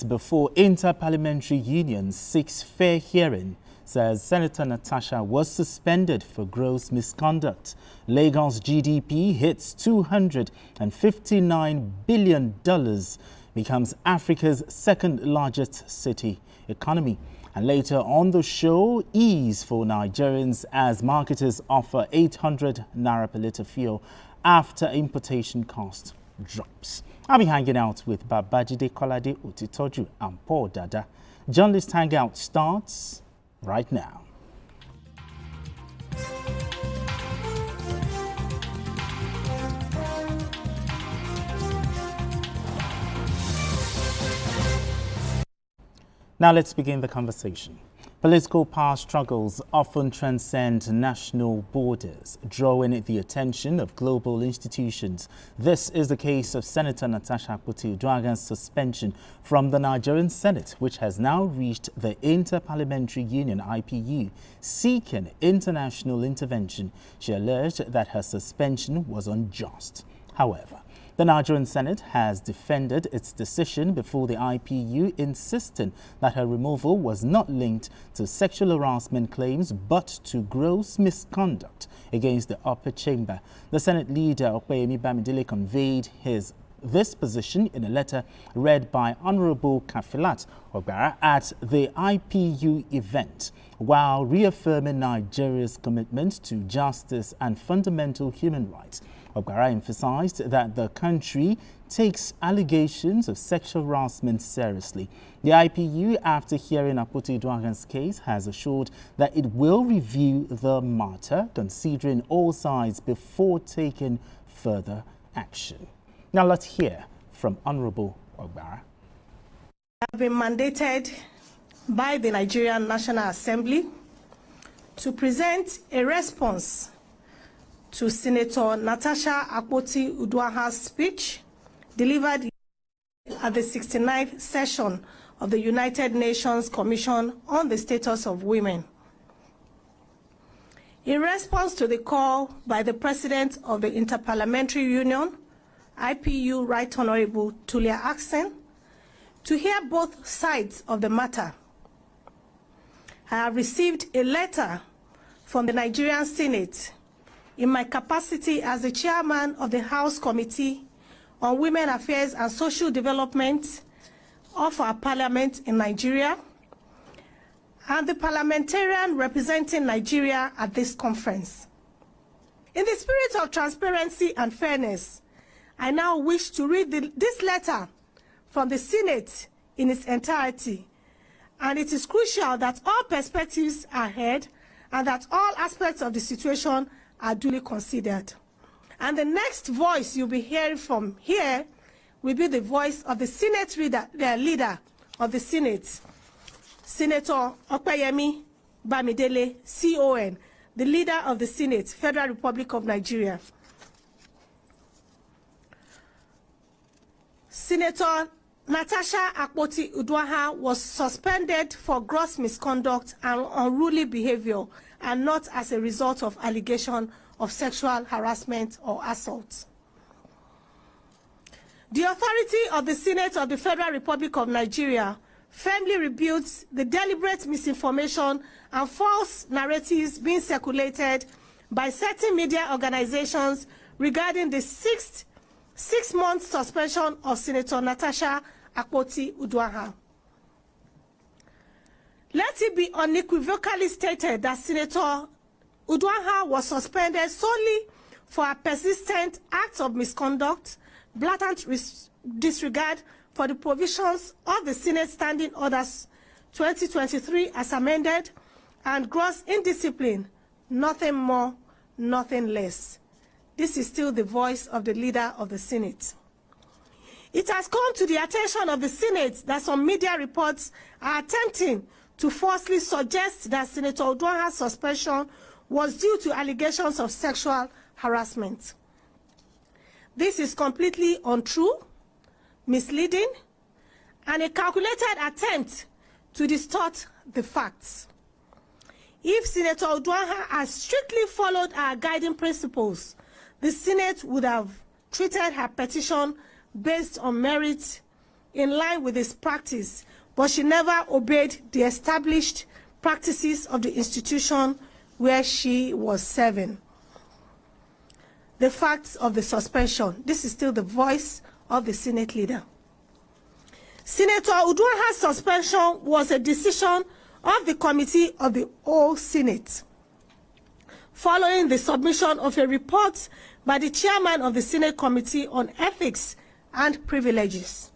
Senate before Inter-Parliamentary Union seeks fair hearing, says Senator Natasha was suspended for gross misconduct. Lagos GDP hits $259 billion, becomes Africa's second largest city economy. And later on the show, ease for Nigerians as marketers offer 800 naira per litre fuel after importation cost drops. I'll be hanging out with Babajide Kolade Otitoju and Paul Dada. Journalist Hangout starts right now. Now let's begin the conversation. Political power struggles often transcend national borders, drawing the attention of global institutions. This is the case of Senator Natasha Akpoti-Uduaghan's suspension from the Nigerian Senate, which has now reached the Inter-Parliamentary Union (IPU), seeking international intervention. She alleged that her suspension was unjust. However, the Nigerian Senate has defended its decision before the IPU, insisting that her removal was not linked to sexual harassment claims but to gross misconduct against the upper chamber. The Senate leader, Opeyemi Bamidele, conveyed this position in a letter read by Honorable Kafilat Ogbara at the IPU event, while reaffirming Nigeria's commitment to justice and fundamental human rights. Ogbara emphasized that the country takes allegations of sexual harassment seriously. The IPU, after hearing Akpoti-Uduaghan's case, has assured that it will review the matter, considering all sides before taking further action. Now let's hear from Honorable Ogbara. I have been mandated by the Nigerian National Assembly to present a response to Senator Natasha Akpoti-Uduaghan's speech delivered at the 69th session of the United Nations Commission on the Status of Women. In response to the call by the President of the Inter-Parliamentary Union, IPU, Right Honorable Tulia Axen, to hear both sides of the matter, I have received a letter from the Nigerian Senate in my capacity as the chairman of the House Committee on Women Affairs and Social Development of our Parliament in Nigeria, and the parliamentarian representing Nigeria at this conference. In the spirit of transparency and fairness, I now wish to read this letter from the Senate in its entirety, and it is crucial that all perspectives are heard and that all aspects of the situation are duly considered. And the next voice you'll be hearing from here will be the voice of the Senate leader of the Senate, Senator Opeyemi Bamidele, CON, the leader of the Senate, Federal Republic of Nigeria. Senator Natasha Akpoti-Uduaghan was suspended for gross misconduct and unruly behavior, and not as a result of allegation of sexual harassment or assault. The authority of the Senate of the Federal Republic of Nigeria firmly rebukes the deliberate misinformation and false narratives being circulated by certain media organizations regarding the six-month suspension of Senator Natasha Akpoti-Uduaghan. Let it be unequivocally stated that Senator Uduaghan was suspended solely for a persistent act of misconduct, blatant disregard for the provisions of the Senate Standing Orders 2023 as amended, and gross indiscipline, nothing more, nothing less. This is still the voice of the leader of the Senate. It has come to the attention of the Senate that some media reports are attempting to falsely suggest that Senator Uduaghan's suspension was due to allegations of sexual harassment. This is completely untrue, misleading, and a calculated attempt to distort the facts. If Senator Uduaghan had strictly followed our guiding principles, the Senate would have treated her petition based on merit in line with this practice, but she never obeyed the established practices of the institution where she was serving. The facts of the suspension. This is still the voice of the Senate leader. Senator Uduagha's suspension was a decision of the Committee of the Whole Senate, following the submission of a report by the chairman of the Senate Committee on Ethics and Privileges.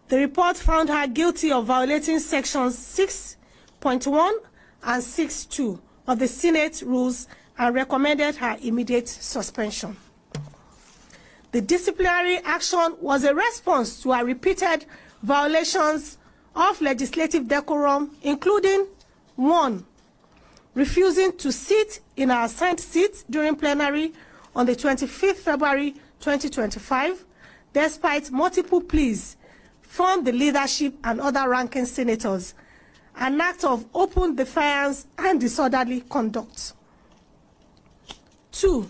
The report found her guilty of violating sections 6.1 and 6.2 of the Senate rules and recommended her immediate suspension. The disciplinary action was a response to her repeated violations of legislative decorum, including 1, refusing to sit in her assigned seat during plenary on the 25th February 2025, despite multiple pleas from the leadership and other ranking senators, an act of open defiance and disorderly conduct. 2,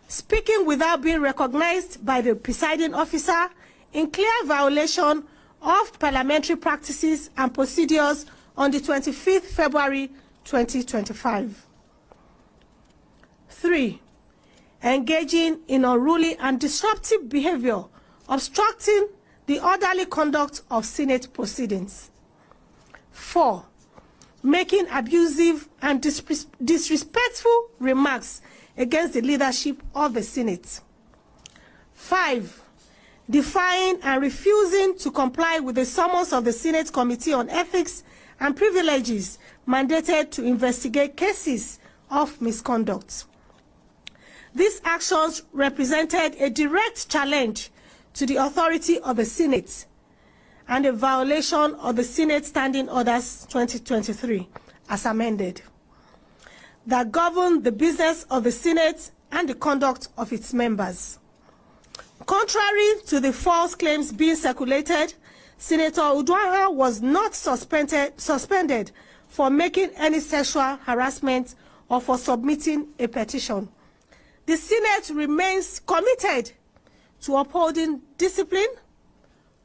speaking without being recognized by the presiding officer in clear violation of parliamentary practices and procedures on the 25th February 2025. 3, engaging in unruly and disruptive behavior, obstructing the orderly conduct of Senate proceedings. 4, making abusive and disrespectful remarks against the leadership of the Senate. 5, defying and refusing to comply with the summons of the Senate Committee on Ethics and Privileges mandated to investigate cases of misconduct. These actions represented a direct challenge to the authority of the Senate and a violation of the Senate Standing Orders 2023, as amended, that govern the business of the Senate and the conduct of its members. Contrary to the false claims being circulated, Senator Uduagha was not suspended for making any sexual harassment or for submitting a petition. The Senate remains committed to upholding discipline,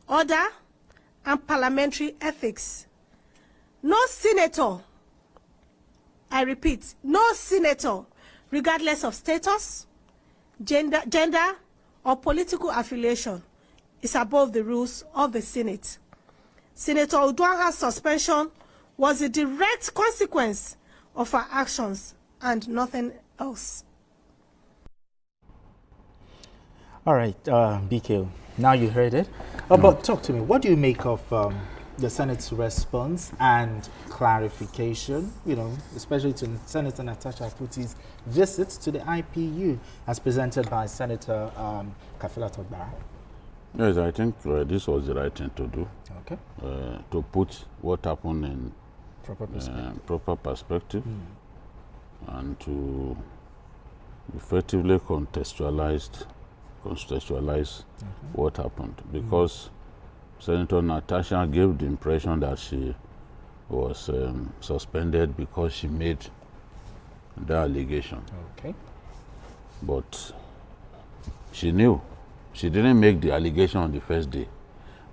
order, and parliamentary ethics. No senator, I repeat, no senator, regardless of status, gender, or political affiliation, is above the rules of the Senate. Senator Uduagha's suspension was a direct consequence of her actions and nothing else. All right, BK, now you heard it. But talk to me, what do you make of the Senate's response and clarification, especially to Senator Natasha Akuti's visit to the IPU as presented by Senator Kafila-Togbara? Yes, I think this was the right thing to do. Okay. To put what happened in proper perspective. And to effectively contextualize what happened, because Senator Natasha gave the impression that she was suspended because she made the allegation. Okay. But she knew. She didn't make the allegation on the first day,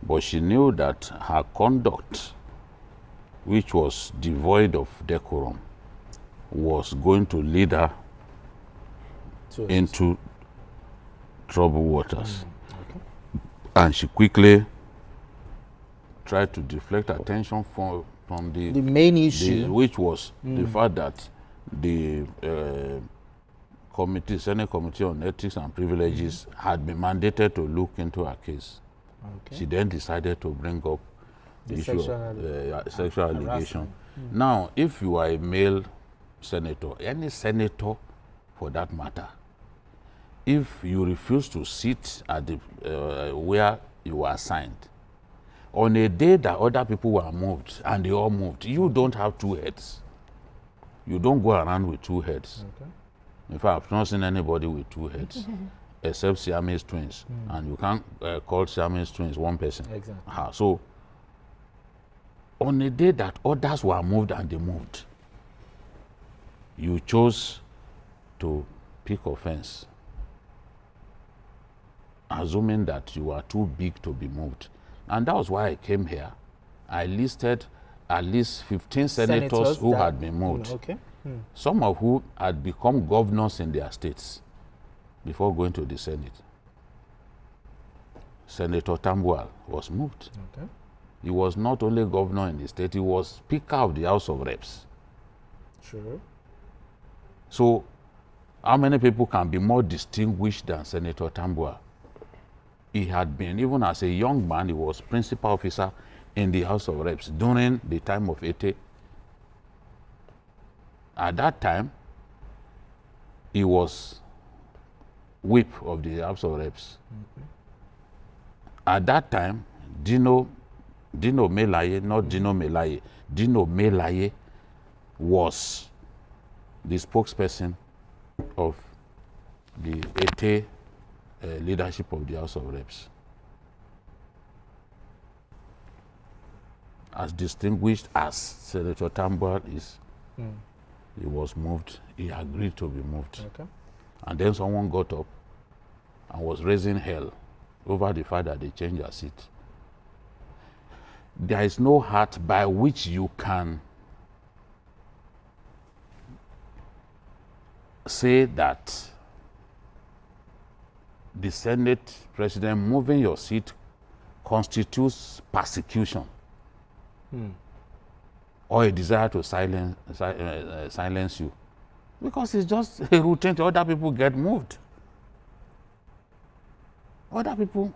but she knew that her conduct, which was devoid of decorum, was going to lead her into troubled waters. Okay. And she quickly tried to deflect attention from the main issue, which was the fact that the Senate Committee on Ethics and Privileges had been mandated to look into her case. Okay. She then decided to bring up the issue of sexual allegation. Now, if you are a male senator, any senator for that matter, if you refuse to sit at the where you were assigned, on a day that other people were moved and they all moved, you don't have two heads. You don't go around with two heads. Okay. In fact, I've not seen anybody with two heads, except Siamese twins. And you can't call Siamese twins one person. Exactly. So, on a day that others were moved and they moved, you chose to pick offense, assuming that you are too big to be moved. And that was why I came here. I listed at least 15 senators who had been moved. Okay. Some of who had become governors in their states before going to the Senate. Senator Tambuwal was moved. Okay. He was not only governor in the state, he was Speaker of the House of Reps. Sure. So, how many people can be more distinguished than Senator Tambuwal? He had been, even as a young man, he was principal officer in the House of Reps during the time of Ete. At that time, he was whip of the House of Reps. At that time, Dino Melaye, not Dino Melaye, Dino Melaye was the spokesperson of the Ete leadership of the House of Reps. As distinguished as Senator Tambuwal is, he was moved, he agreed to be moved. Okay. And then someone got up and was raising hell over the fact that they changed their seat. There is no heart by which you can say that the Senate president moving your seat constitutes persecution or a desire to silence you. Because it's just a routine. Other people get moved. Other people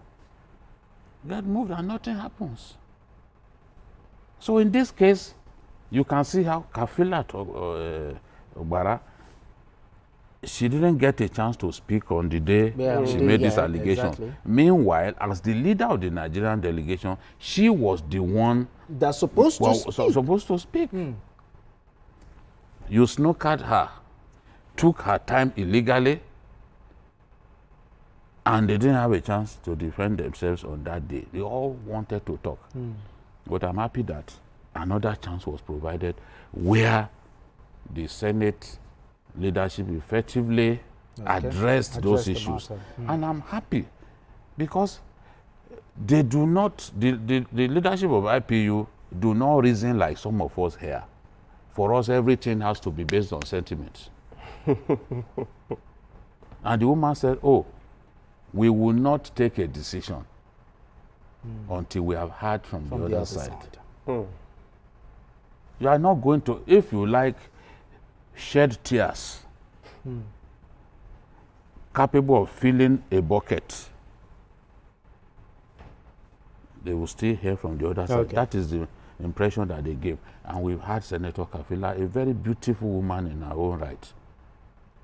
get moved and nothing happens. So in this case, you can see how Kafila Ogbara, she didn't get a chance to speak on the day she made this allegation. Exactly. Meanwhile, as the leader of the Nigerian delegation, she was the one that's supposed to speak. You snookered her, took her time illegally, and they didn't have a chance to defend themselves on that day. They all wanted to talk. But I'm happy that another chance was provided where the Senate leadership effectively addressed those issues. And I'm happy because they do not, the leadership of IPU do not reason like some of us here. For us, everything has to be based on sentiment. And the woman said, oh, we will not take a decision until we have heard from the other side. You are not going to, if you like, shed tears capable of filling a bucket, they will still hear from the other side. That is the impression that they gave. And we've had Senator Kafila, a very beautiful woman in her own right.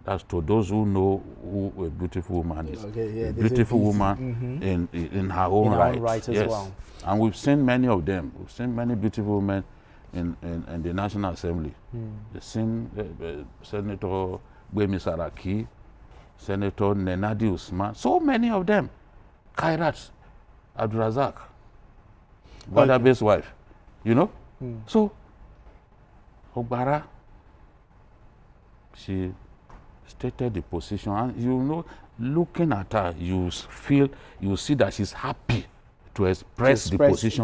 That's to those who know who a beautiful woman is. A beautiful woman in her own right. As well. And we've seen many of them. We've seen many beautiful women in the National Assembly. We've seen Senator Gwemi Saraki, Senator Nenadi Usman, so many of them. Kairat Abdurazak, Wadabe's wife, you know? So, Ogbara, she stated the position, and you know, looking at her, you see that she's happy to express the position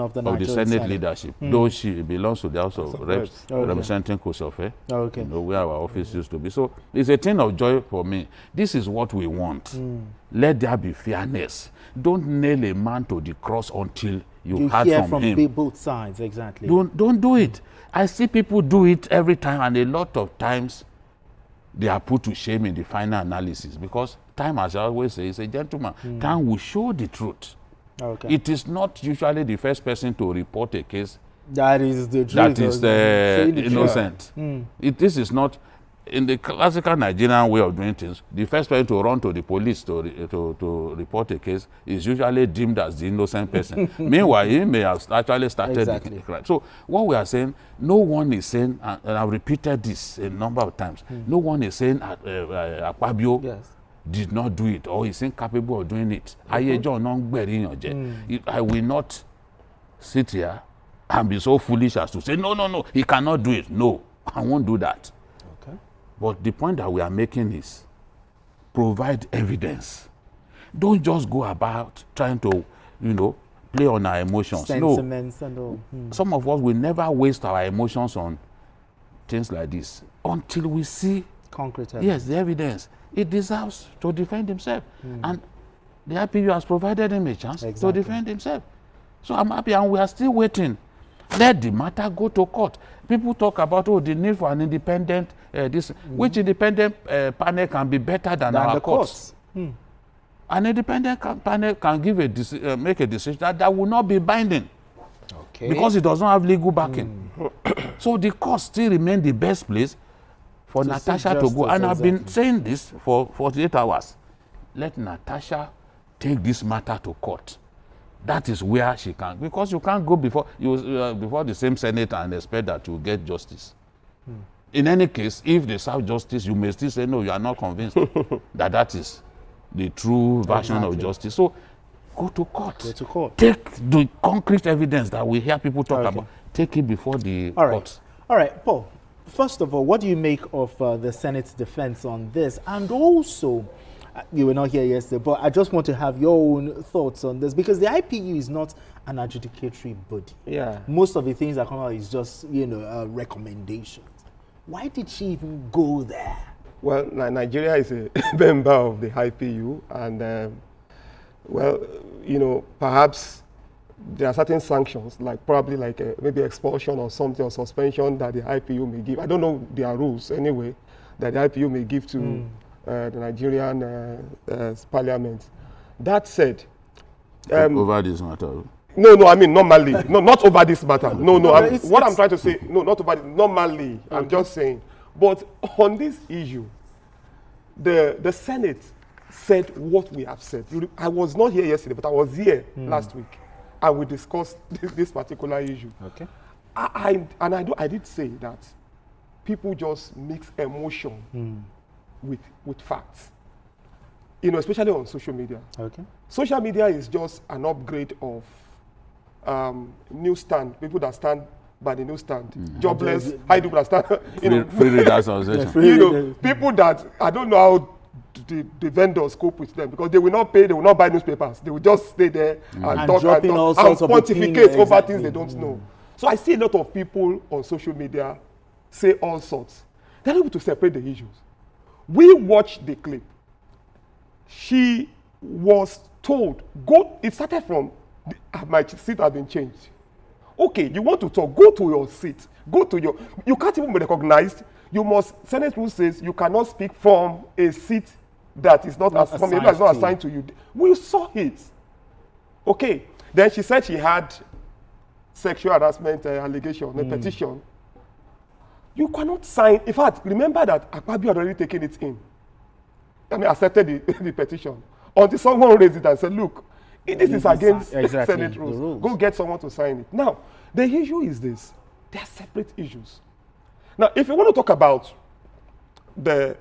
of the Senate leadership, though she belongs to the House of Reps, representing Kosofe, you know, where our office used to be. So it's a thing of joy for me. This is what we want. Let there be fairness. Don't nail a man to the cross until you hear from him. Both sides, exactly. Don't do it. I see people do it every time, and a lot of times they are put to shame in the final analysis because time, as I always say, is a gentleman. Time will show the truth. It is not usually the first person to report a case that is the truth, that is innocent. This is not, in the classical Nigerian way of doing things, the first person to run to the police to report a case is usually deemed as the innocent person. Meanwhile, he may have actually started the crime. So what we are saying, no one is saying, and I've repeated this a number of times, no one is saying Akpabio did not do it or is incapable of doing it. I will not sit here and be so foolish as to say, no, he cannot do it. No, I won't do that. But the point that we are making is provide evidence. Don't just go about trying to, play on our emotions. Sentiments and all. Some of us will never waste our emotions on things like this until we see concrete evidence. Yes, the evidence. It deserves to defend himself. And the IPU has provided him a chance to defend himself. So I'm happy, and we are still waiting. Let the matter go to court. People talk about the need for an independent which independent panel can be better than our courts. An independent panel can give make a decision that will not be binding, because it does not have legal backing. So the court still remain the best place for Natasha to go. And I've been saying this for 48 hours. Let Natasha take this matter to court. That is where she can, because you can't go before the same Senate and expect that you get justice. In any case, if they serve justice, you may still say, no, you are not convinced that is the true version of justice. So go to court. Go to court. Take the concrete evidence that we hear people talk about. Take it before the court. All right, Paul. First of all, what do you make of the Senate's defense on this? And also, you were not here yesterday, but I just want to have your own thoughts on this, because the IPU is not an adjudicatory body. Yeah. Most of the things that come out is just, recommendations. Why did she even go there? Well, Nigeria is a member of the IPU, and perhaps there are certain sanctions, probably maybe expulsion or something, or suspension that the IPU may give. I don't know their rules anyway, that the IPU may give to the Nigerian parliament. That said, over this matter. No, I mean normally, no, not over this matter. No, what I'm trying to say, no, not over normally. I'm just saying. But on this issue, the Senate said what we have said. I was not here yesterday, but I was here last week, and we discussed this particular issue. Okay. I did say that people just mix emotion with facts. Especially on social media. Okay. Social media is just an upgrade of newsstand. People that stand by the newsstand, jobless, high people that stand. Free readers association. People that I don't know how the vendors cope with them, because they will not pay, they will not buy newspapers. They will just stay there and talk and pontificate over things they don't know. So I see a lot of people on social media say all sorts. They're able to separate the issues. We watched the clip. She was told, go. It started from, my seat has been changed. Okay, you want to talk, go to your seat. You can't even be recognized. You must, Senate rule says you cannot speak from a seat that is not assigned to you. We saw it. Okay, then she said she had sexual harassment allegation, a petition. You cannot sign. In fact, remember that Akpabio had already taken it in. Accepted the petition. Until someone raised it and said, look, this is against Senate rules. Go get someone to sign it. Now, the issue is this. They are separate issues. Now, if you want to talk about the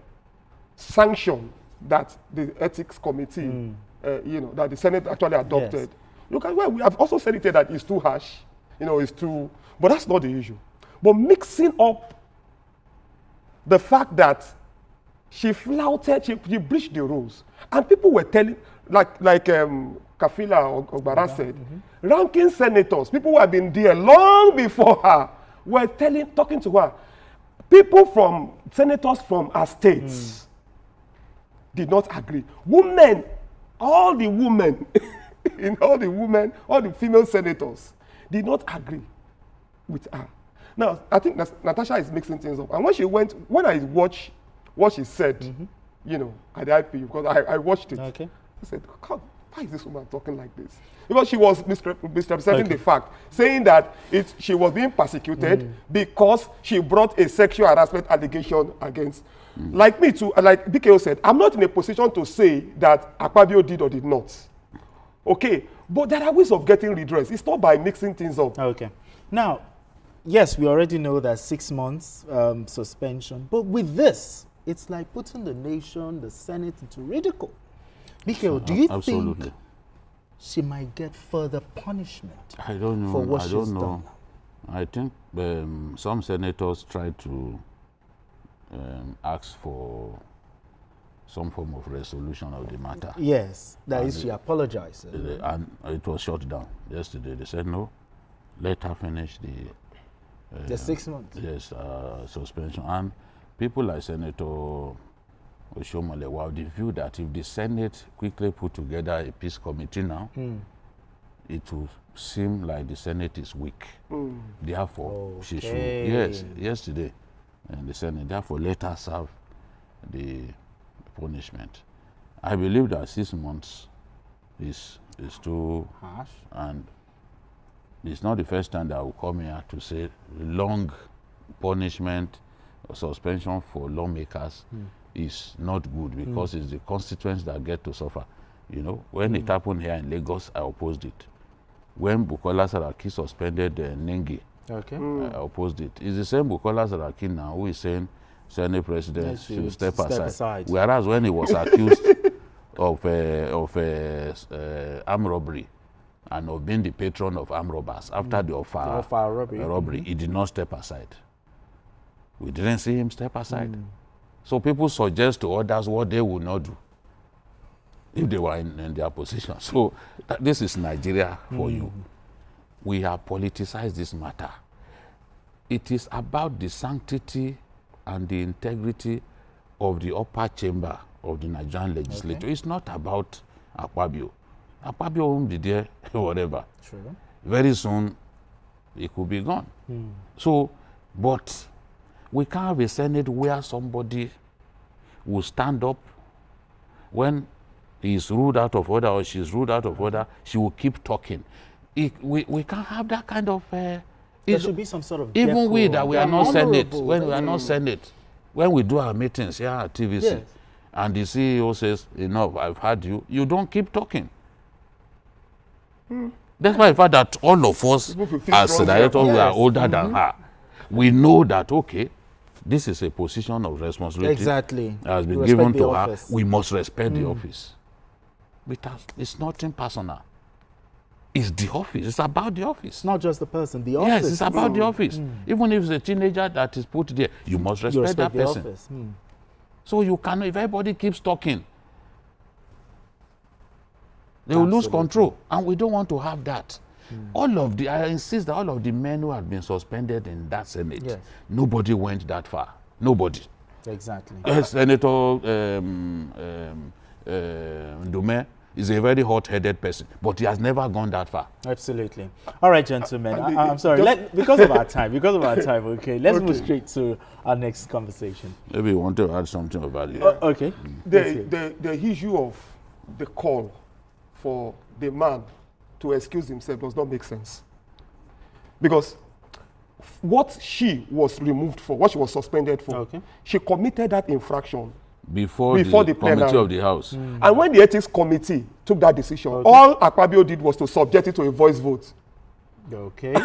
sanction that the ethics committee, that the Senate actually adopted, look at we have also said it here that it's too harsh, it's too, but that's not the issue. But mixing up the fact that she flouted, she breached the rules, and people were telling, like Kafila Ogbara said, ranking senators, people who have been there long before her, were talking to her. People senators from her states did not agree. Women, all the women, all the female senators did not agree with her. Now, I think Natasha is mixing things up. And when I watched what she said, at the IPU, because I watched it, I said, God, why is this woman talking like this? Because she was misrepresenting the fact, saying that she was being persecuted because she brought a sexual harassment allegation against. Like me too, like BKO said, I'm not in a position to say that Akpabio did or did not. Okay, but there are ways of getting redress. It's not by mixing things up. Okay. Now, yes, we already know that 6 months suspension, but with this, it's like putting the nation, the Senate into ridicule. BKO, do you think she might get further punishment? I don't know. For what she's done? I think some senators tried to ask for some form of resolution of the matter. Yes, that is, she apologized. And it was shut down yesterday. They said, no, let her finish the 6 months. Yes, suspension. And people like Senator Oshomole were of the view that if the Senate quickly put together a peace committee now, it will seem like the Senate is weak. Therefore, she should, yes, yesterday, and the Senate, therefore, let her serve the punishment. I believe that 6 months is too harsh, and it's not the first time that I will come here to say long punishment or suspension for lawmakers is not good, because it's the constituents that get to suffer. You know, when it happened here in Lagos, I opposed it. When Bukola Saraki suspended Nengi, I opposed it. It's the same Bukola Saraki now who is saying Senate President should step aside. Whereas when he was accused of armed robbery and of being the patron of armed robbers after the Offa robbery, he did not step aside. We didn't see him step aside. So people suggest to others what they would not do if they were in their position. So this is Nigeria for you. We have politicized this matter. It is about the sanctity and the integrity of the upper chamber of the Nigerian legislature. It's not about Akpabio. Akpabio won't be there, whatever. True. Very soon, it could be gone. So, but we can't have a Senate where somebody will stand up when he is ruled out of order or she is ruled out of order, she will keep talking. We can't have that kind of... there should be some sort of... Even we that we are not Senate, when we are not Senate, when we do our meetings here at TVC, and the CEO says, enough, I've heard you, you don't keep talking. That's why the fact that all of us, as directors, we are older than her. We know that, okay, this is a position of responsibility. Exactly. Has been given to her. We must respect the office. Because it's nothing personal. It's the office. It's about the office. It's not just the person, the office. Yes, it's about the office. Even if it's a teenager that is put there, you must respect that person. Office. So you cannot, if everybody keeps talking, they will lose control. And we don't want to have that. All of the, I insist that all of the men who have been suspended in that Senate, nobody went that far. Nobody. Exactly. Senator Ndume is a very hot-headed person, but he has never gone that far. Absolutely. All right, gentlemen. I'm sorry. Because of our time, okay, let's move straight to our next conversation. Maybe you want to add something of value. Okay. The issue of the call for the man to excuse himself does not make sense. Because what she was removed for, what she was suspended for, she committed that infraction before the committee of the House. And when the ethics committee took that decision, all Akpabio did was to subject it to a voice vote. Okay.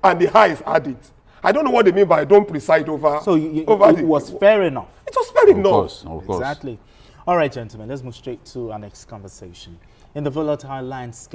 And the highs had it. I don't know what they mean by don't preside over. So it was fair enough. It was fair enough. Of course. Exactly. All right, gentlemen, let's move straight to our next conversation. In the volatile landscape